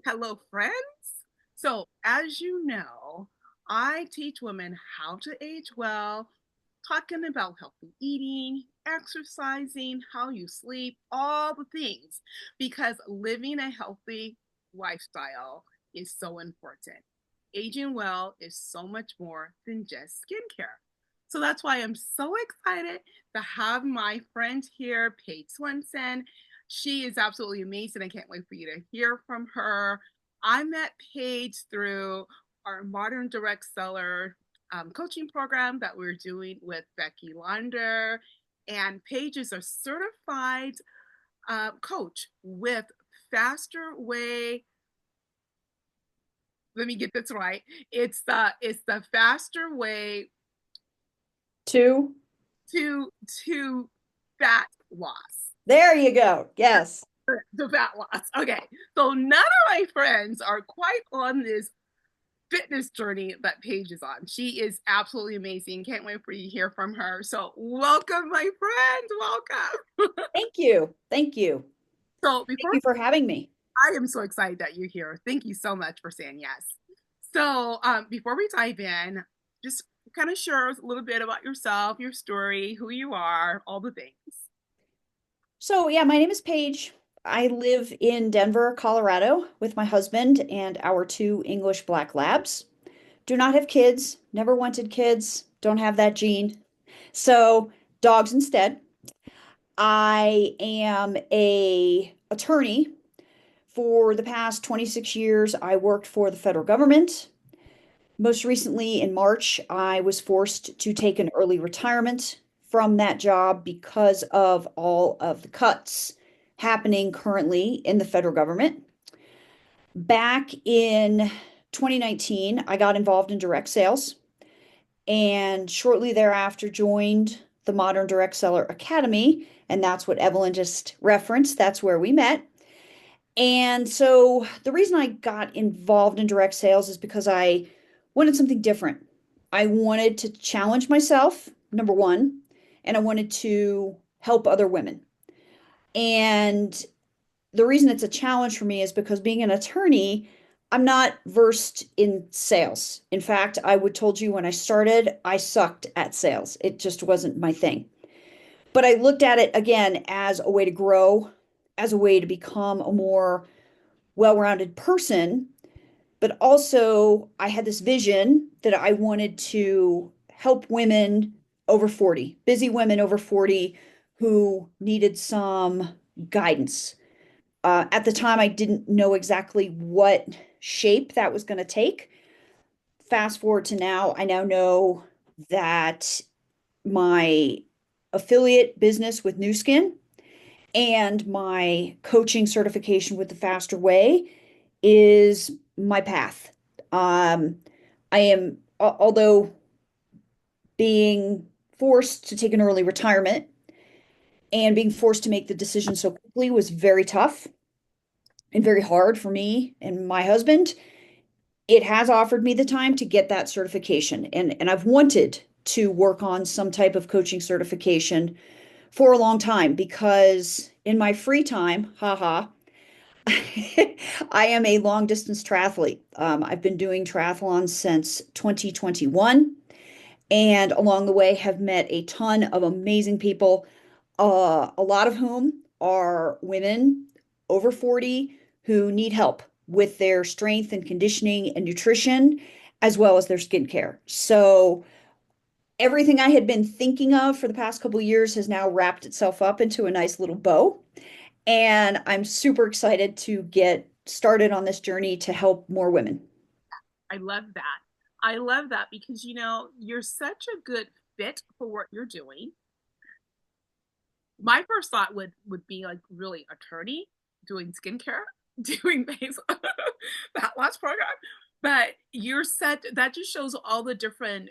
Hello, friends. So, as you know, I teach women how to age well, talking about healthy eating, exercising, how you sleep, all the things, because living a healthy lifestyle is so important. Aging well is so much more than just skincare. So that's why I'm so excited to have my friend here, Paige Swenson. She is absolutely amazing. I can't wait for you to hear from her. I met Paige through our Modern Direct Seller coaching program that we're doing with Becky Launder. And Paige is a certified coach with Faster Way. Let me get this right. It's the faster way Two. to fat loss. There you go. Yes. The fat loss. Okay. So none of my friends are quite on this fitness journey that Paige is on. She is absolutely amazing. Can't wait for you to hear from her. So welcome, my friend. Welcome. Thank you. Thank you. So Thank before you for having me. I am so excited that you're here. Thank you so much for saying yes. So before we dive in, just kind of share a little bit about yourself, your story, who you are, all the things. So, yeah, my name is Paige. I live in Denver, Colorado with my husband and our two English black labs. Do not have kids, never wanted kids, don't have that gene. So, dogs instead. I am a attorney. For the past 26 years, I worked for the federal government. Most recently, in March, I was forced to take an early retirement from that job because of all of the cuts happening currently in the federal government. Back in 2019, I got involved in direct sales and shortly thereafter joined the Modern Direct Seller Academy. And that's what Evelyn just referenced. That's where we met. And so the reason I got involved in direct sales is because I wanted something different. I wanted to challenge myself, number one, and I wanted to help other women. And the reason it's a challenge for me is because being an attorney, I'm not versed in sales. In fact, I would told you when I started, I sucked at sales. It just wasn't my thing. But I looked at it again as a way to grow, as a way to become a more well-rounded person, but also I had this vision that I wanted to help women over 40, busy women over 40 who needed some guidance. At the time, I didn't know exactly what shape that was going to take. Fast forward to now, I now know that my affiliate business with Nu Skin and my coaching certification with the Faster Way is my path. Um, I am, although being forced to take an early retirement and being forced to make the decision so quickly was very tough and very hard for me and my husband. It has offered me the time to get that certification, and I've wanted to work on some type of coaching certification for a long time because in my free time, haha, I am a long distance triathlete. I've been doing triathlons since 2021, and along the way have met a ton of amazing people, a lot of whom are women over 40 who need help with their strength and conditioning and nutrition, as well as their skincare. So everything I had been thinking of for the past couple of years has now wrapped itself up into a nice little bow. And I'm super excited to get started on this journey to help more women. I love that. I love that because you're such a good fit for what you're doing. My first thought would be like really attorney doing skincare, doing things that loss program. But you're set that just shows all the different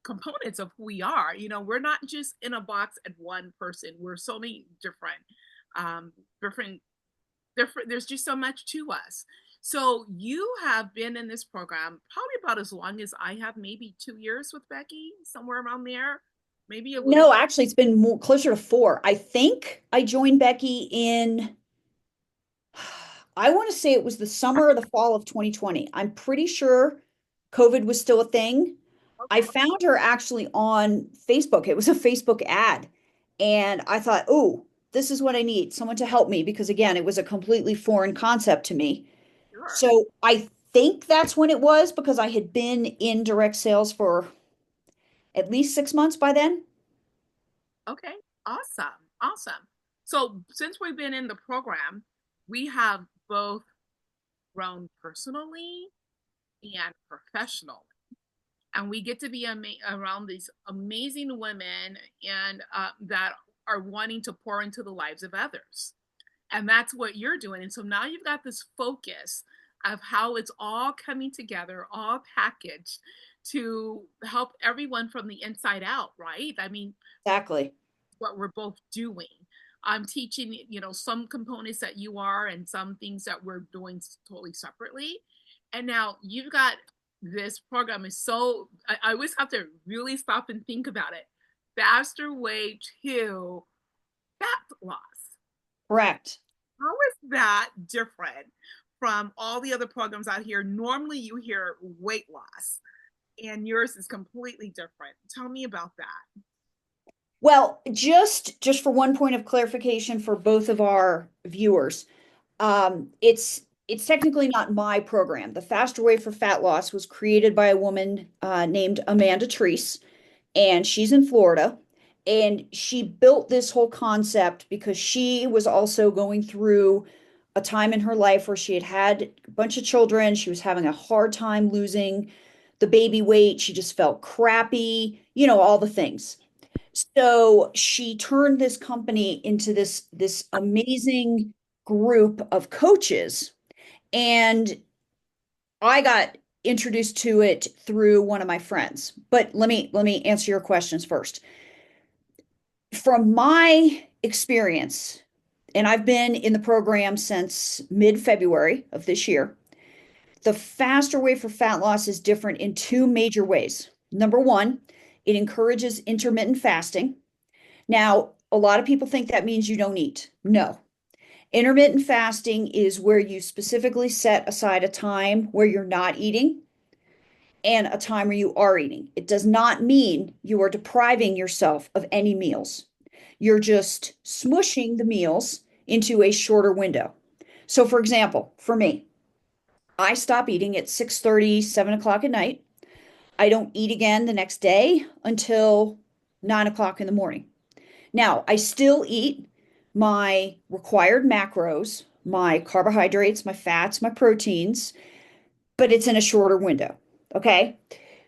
components of who we are. We're not just in a box at one person. We're so many um different different there's just so much to us. So you have been in this program probably about as long as I have, maybe 2 years with Becky, somewhere around there, maybe a little. No, actually, it's been more closer to 4. I think I joined Becky in I want to say it was the summer or the fall of 2020. I'm pretty sure COVID was still a thing. I Okay, found her actually on Facebook. It was a Facebook ad. And I thought, oh, this is what I need, someone to help me, because again, it was a completely foreign concept to me. sure. So I think that's when it was because I had been in direct sales for at least 6 months by then. Okay, awesome, awesome. So since we've been in the program, we have both grown personally and professionally. And we get to be around these amazing women and that are wanting to pour into the lives of others. And that's what you're doing. And so now you've got this focus of how it's all coming together, all packaged to help everyone from the inside out, right? I mean, Exactly. what we're both doing. I'm teaching, some components that you are and some things that we're doing totally separately. And now you've got this program is so, I always have to really stop and think about it. Faster way to fat loss. Correct. How is that different from all the other programs out here? Normally you hear weight loss and yours is completely different. Tell me about that. Well, just for one point of clarification for both of our viewers, it's technically not my program. The Faster Way for Fat Loss was created by a woman named Amanda Treese, and she's in Florida. And she built this whole concept because she was also going through a time in her life where she had had a bunch of children. She was having a hard time losing the baby weight. She just felt crappy, all the things. So she turned this company into this amazing group of coaches, and I got introduced to it through one of my friends. But let me answer your questions first. From my experience, and I've been in the program since mid-February of this year, the faster way for fat loss is different in two major ways. Number one, it encourages intermittent fasting. Now, a lot of people think that means you don't eat. No. Intermittent fasting is where you specifically set aside a time where you're not eating and a time where you are eating. It does not mean you are depriving yourself of any meals. You're just smushing the meals into a shorter window. So, for example, for me, I stop eating at 6:30, 7 o'clock at night. I don't eat again the next day until 9 o'clock in the morning. Now, I still eat my required macros, my carbohydrates, my fats, my proteins, but it's in a shorter window. Okay.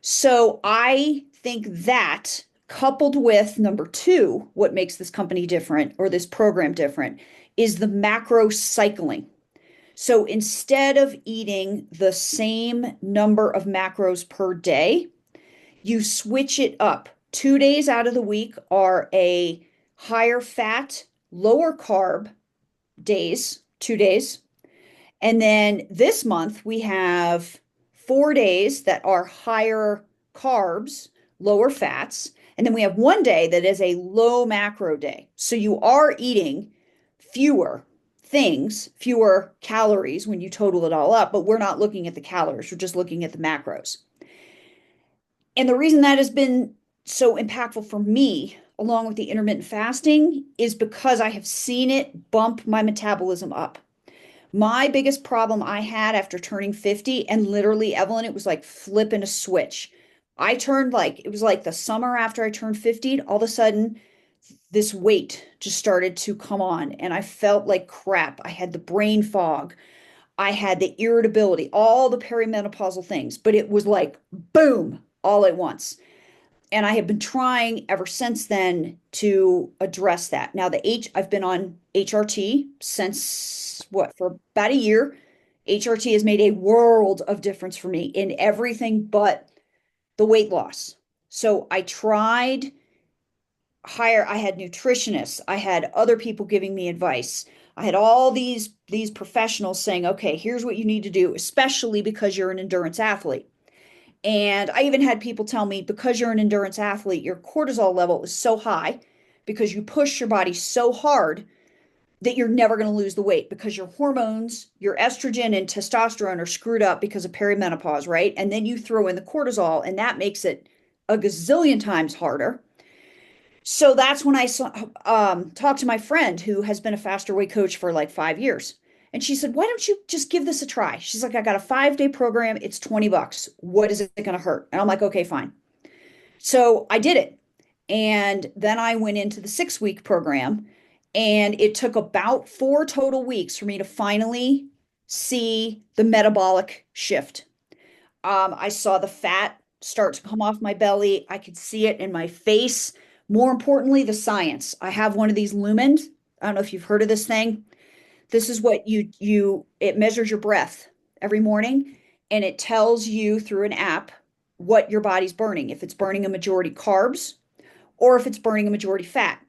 So I think that coupled with number two, what makes this company different or this program different is the macro cycling. So instead of eating the same number of macros per day, you switch it up. 2 days out of the week are a higher fat, lower carb days, 2 days. And then this month we have 4 days that are higher carbs, lower fats. And then we have one day that is a low macro day. So you are eating fewer things, fewer calories when you total it all up, but we're not looking at the calories. We're just looking at the macros. And the reason that has been so impactful for me, along with the intermittent fasting, is because I have seen it bump my metabolism up. My biggest problem I had after turning 50, and literally, Evelyn, it was like flipping a switch. It was like the summer after I turned 50, all of a sudden, this weight just started to come on, and I felt like crap. I had the brain fog, I had the irritability, all the perimenopausal things, but it was like boom, all at once. And I have been trying ever since then to address that. Now, I've been on HRT since what, for about a year. HRT has made a world of difference for me in everything but the weight loss. So I had nutritionists, I had other people giving me advice. I had all these professionals saying, "Okay, here's what you need to do, especially because you're an endurance athlete." And I even had people tell me because you're an endurance athlete, your cortisol level is so high because you push your body so hard that you're never going to lose the weight because your hormones, your estrogen and testosterone are screwed up because of perimenopause, right? And then you throw in the cortisol, and that makes it a gazillion times harder. So that's when I saw, talked to my friend who has been a faster weight coach for like 5 years. And she said, why don't you just give this a try? She's like, I got a 5 day program. It's $20. What is it going to hurt? And I'm like, okay, fine. So I did it. And then I went into the 6 week program, and it took about 4 total weeks for me to finally see the metabolic shift. I saw the fat start to come off my belly. I could see it in my face. More importantly, the science. I have one of these lumens. I don't know if you've heard of this thing. This is what it measures your breath every morning, and it tells you through an app what your body's burning, if it's burning a majority carbs or if it's burning a majority fat.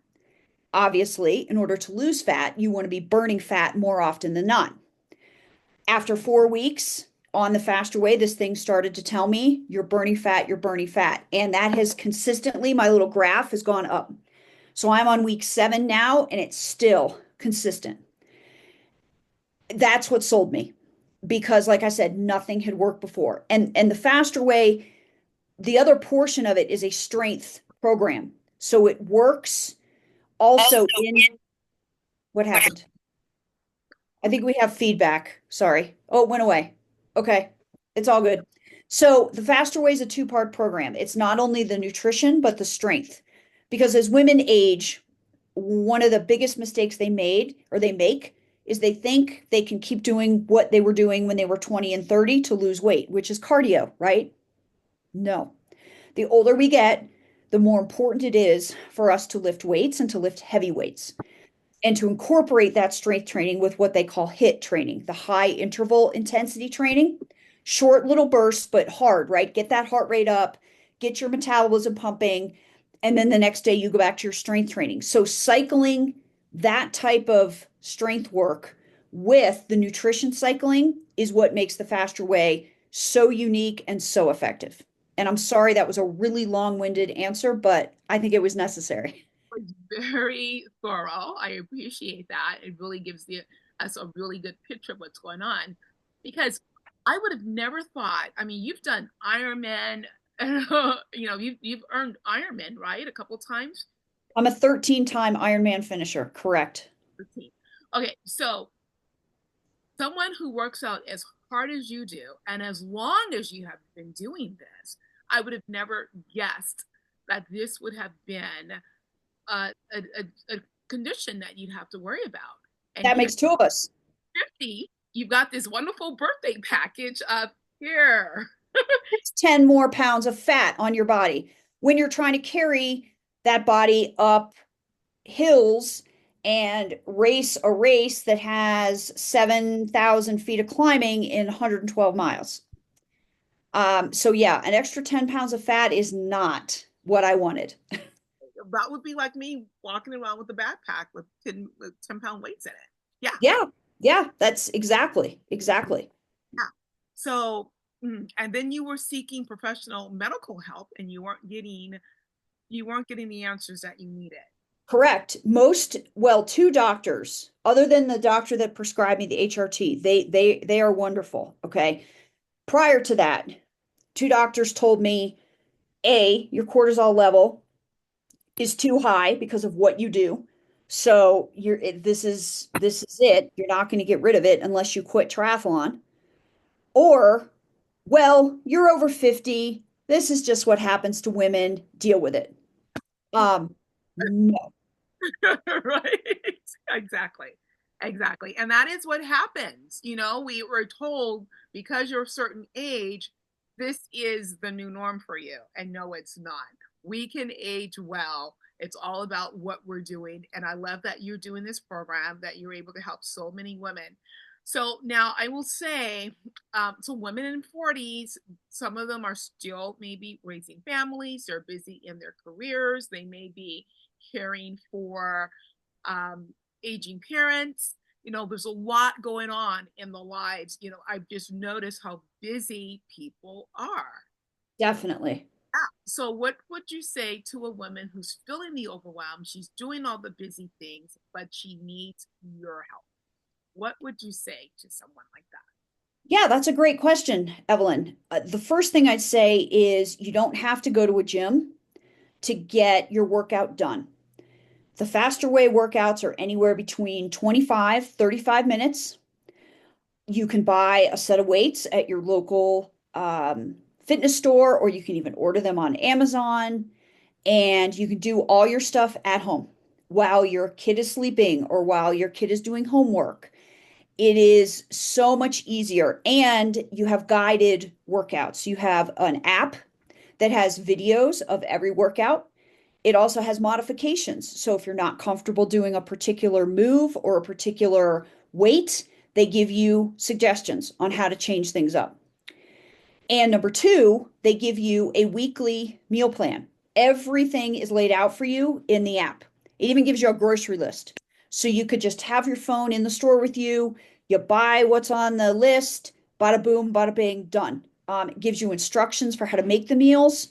Obviously, in order to lose fat, you want to be burning fat more often than not. After 4 weeks on the faster way, this thing started to tell me you're burning fat, you're burning fat. And that has consistently, my little graph has gone up. So I'm on week 7 now, and it's still consistent. That's what sold me because, like I said, nothing had worked before. And the faster way, the other portion of it is a strength program. So it works also in what happened. I think we have feedback. Sorry. Oh, it went away. Okay. It's all good. So the faster way is a two-part program. It's not only the nutrition, but the strength. Because as women age, one of the biggest mistakes they made or they make is they think they can keep doing what they were doing when they were 20 and 30 to lose weight, which is cardio, right? No. The older we get, the more important it is for us to lift weights and to lift heavy weights and to incorporate that strength training with what they call HIIT training, the high interval intensity training, short little bursts, but hard, right? Get that heart rate up, get your metabolism pumping, and then the next day you go back to your strength training. So cycling that type of strength work with the nutrition cycling is what makes the faster way so unique and so effective. And I'm sorry that was a really long-winded answer, but I think it was necessary. Was very thorough. I appreciate that. It really gives us a really good picture of what's going on. Because I would have never thought, I mean, you've done Ironman, you've earned Ironman, right? A couple times. I'm a 13-time Ironman finisher, correct? 13. Okay, so someone who works out as hard as you do and as long as you have been doing this, I would have never guessed that this would have been a condition that you'd have to worry about. And That here, makes two of us. 50, you've got this wonderful birthday package of here. It's 10 more pounds of fat on your body when you're trying to carry that body up hills and race a race that has 7,000 feet of climbing in 112 miles. So yeah, an extra 10 pounds of fat is not what I wanted. That would be like me walking around with a backpack with 10-pound weights in it. Yeah. Yeah, yeah, that's exactly. Yeah. So, and then you were seeking professional medical help and you weren't getting the answers that you needed. Correct. Two doctors, other than the doctor that prescribed me the HRT, they are wonderful. Okay. Prior to that, two doctors told me, A, your cortisol level is too high because of what you do. So this is it. You're not going to get rid of it unless you quit triathlon. Or, well, you're over 50. This is just what happens to women. Deal with it. No. Right. Exactly. Exactly. And that is what happens. We were told because you're a certain age, this is the new norm for you. And no, it's not. We can age well. It's all about what we're doing. And I love that you're doing this program, that you're able to help so many women. So now I will say, so women in 40s, some of them are still maybe raising families. They're busy in their careers. They may be caring for aging parents. There's a lot going on in the lives. I've just noticed how busy people are. Definitely. So, what would you say to a woman who's feeling the overwhelm? She's doing all the busy things, but she needs your help. What would you say to someone like that? Yeah, that's a great question, Evelyn. The first thing I'd say is you don't have to go to a gym to get your workout done. The faster way workouts are anywhere between 25, 35 minutes. You can buy a set of weights at your local fitness store, or you can even order them on Amazon, and you can do all your stuff at home while your kid is sleeping or while your kid is doing homework. It is so much easier. And you have guided workouts. You have an app that has videos of every workout. It also has modifications. So if you're not comfortable doing a particular move or a particular weight, they give you suggestions on how to change things up. And number two, they give you a weekly meal plan. Everything is laid out for you in the app. It even gives you a grocery list. So you could just have your phone in the store with you. You buy what's on the list, bada boom, bada bing, done. It gives you instructions for how to make the meals.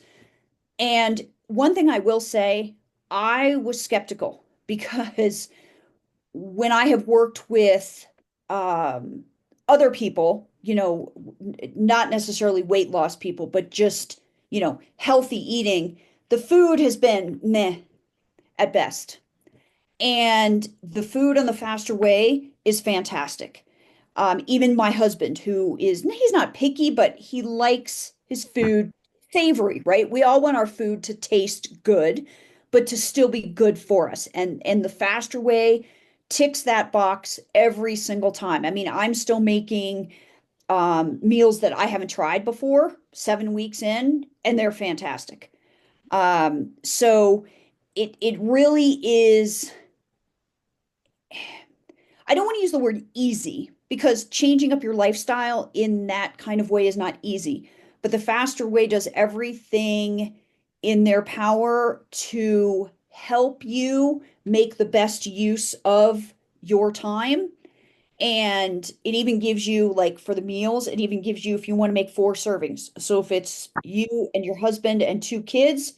And one thing I will say, I was skeptical because when I have worked with um, other people, not necessarily weight loss people, but just, healthy eating, the food has been meh at best. And the food on the faster way is fantastic. Even my husband, he's not picky, but he likes his food savory, right? We all want our food to taste good, but to still be good for us. And the faster way ticks that box every single time. I mean, I'm still making meals that I haven't tried before, 7 weeks in, and they're fantastic. So it really is. I don't want to use the word easy because changing up your lifestyle in that kind of way is not easy. But the faster way does everything in their power to help you make the best use of your time. And it even gives you, like for the meals, it even gives you if you want to make 4 servings. So if it's you and your husband and 2 kids,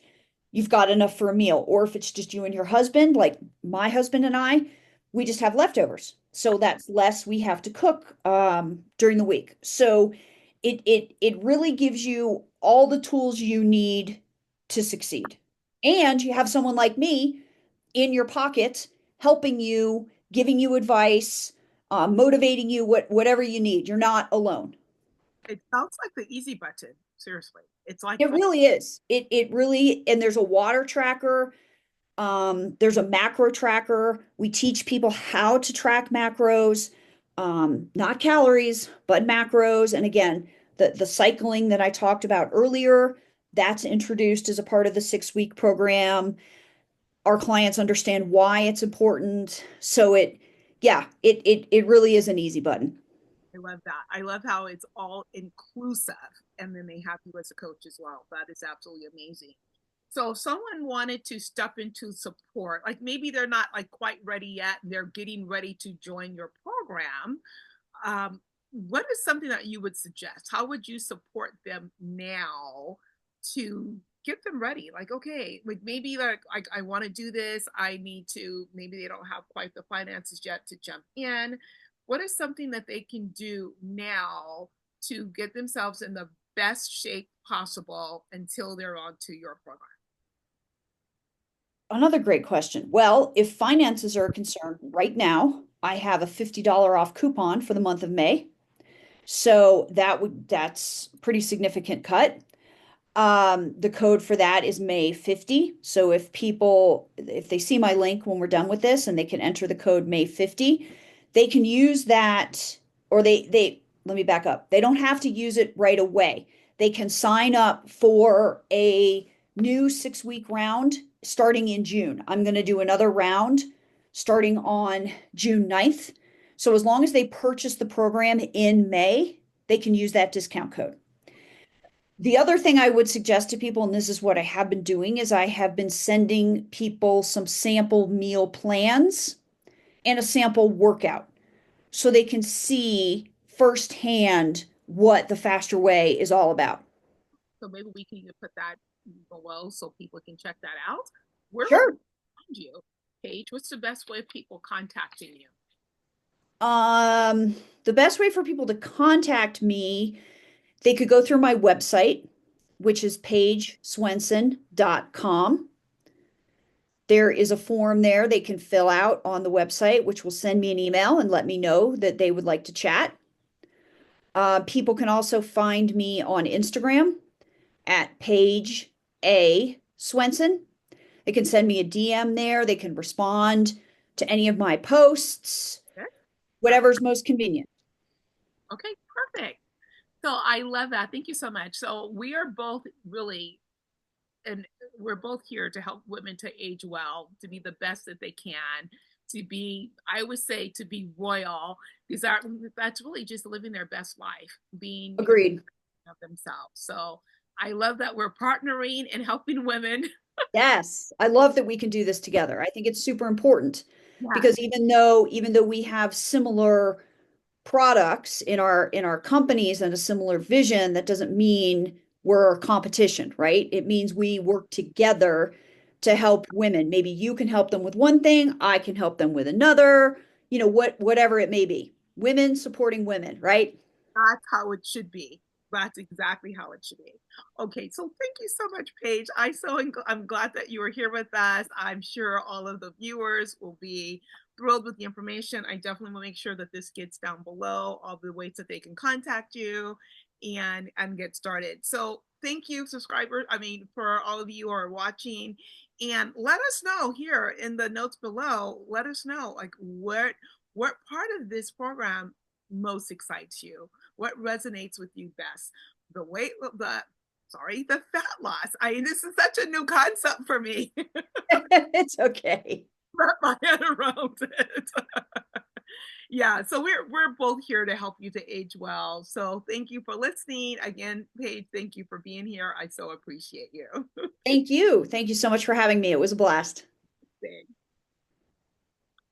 you've got enough for a meal. Or if it's just you and your husband, like my husband and I, we just have leftovers. So that's less we have to cook during the week. So it really gives you all the tools you need to succeed. And you have someone like me in your pocket helping you, giving you advice, motivating you, whatever you need. You're not alone. It sounds like the easy button. Seriously, it's like It really is. It really, and there's a water tracker. There's a macro tracker. We teach people how to track macros, not calories, but macros. And again, the cycling that I talked about earlier, that's introduced as a part of the 6 week program. Our clients understand why it's important. So yeah, it really is an easy button. I love that. I love how it's all inclusive, and then they have you as a coach as well. That is absolutely amazing. So, if someone wanted to step into support, like maybe they're not like quite ready yet, they're getting ready to join your program. What is something that you would suggest? How would you support them now to get them ready? Like, okay, like maybe like I want to do this. I need to. Maybe they don't have quite the finances yet to jump in. What is something that they can do now to get themselves in the best shape possible until they're onto your program? Another great question. Well, if finances are a concern right now, I have a $50 off coupon for the month of May. So that's pretty significant cut. The code for that is May 50. So if they see my link when we're done with this and they can enter the code May 50, they can use that, or let me back up. They don't have to use it right away. They can sign up for a new 6 week round starting in June. I'm going to do another round starting on June 9th. So as long as they purchase the program in May, they can use that discount code. The other thing I would suggest to people, and this is what I have been doing, is I have been sending people some sample meal plans and a sample workout so they can see firsthand what the faster way is all about. So maybe we can even put that below so people can check that out. Where would we Sure. find you, Paige? What's the best way of people contacting you? Um, the best way for people to contact me, they could go through my website, which is pageswenson.com. There is a form there they can fill out on the website, which will send me an email and let me know that they would like to chat. People can also find me on Instagram at Paige A. Swenson. They can send me a DM there. They can respond to any of my posts, Okay. That's whatever's most convenient. okay, perfect. So I love that. Thank you so much. So we are both really, and we're both here to help women to age well, to be the best that they can, to be, I would say, to be royal, because that's really just living their best life, being, Agreed. of themselves. So I love that we're partnering and helping women. Yes, I love that we can do this together. I think it's super important Yes, because even though we have similar products in our companies and a similar vision, that doesn't mean we're a competition, right? It means we work together to help women. Maybe you can help them with one thing, I can help them with another, whatever it may be. Women supporting women, right? that's how it should be. That's exactly how it should be. Okay, so thank you so much, Paige. I'm glad that you were here with us. I'm sure all of the viewers will be thrilled with the information. I definitely will make sure that this gets down below, all the ways that they can contact you and get started. So thank you, subscribers. I mean, for all of you who are watching, and let us know here in the notes below. Let us know like what part of this program most excites you, what resonates with you best. The weight, the fat loss. I mean, this is such a new concept for me. It's okay. Wrap my head around it. Yeah, so we're both here to help you to age well. So thank you for listening. Again, Paige, thank you for being here. I so appreciate you. Thank you. Thank you so much for having me. It was a blast.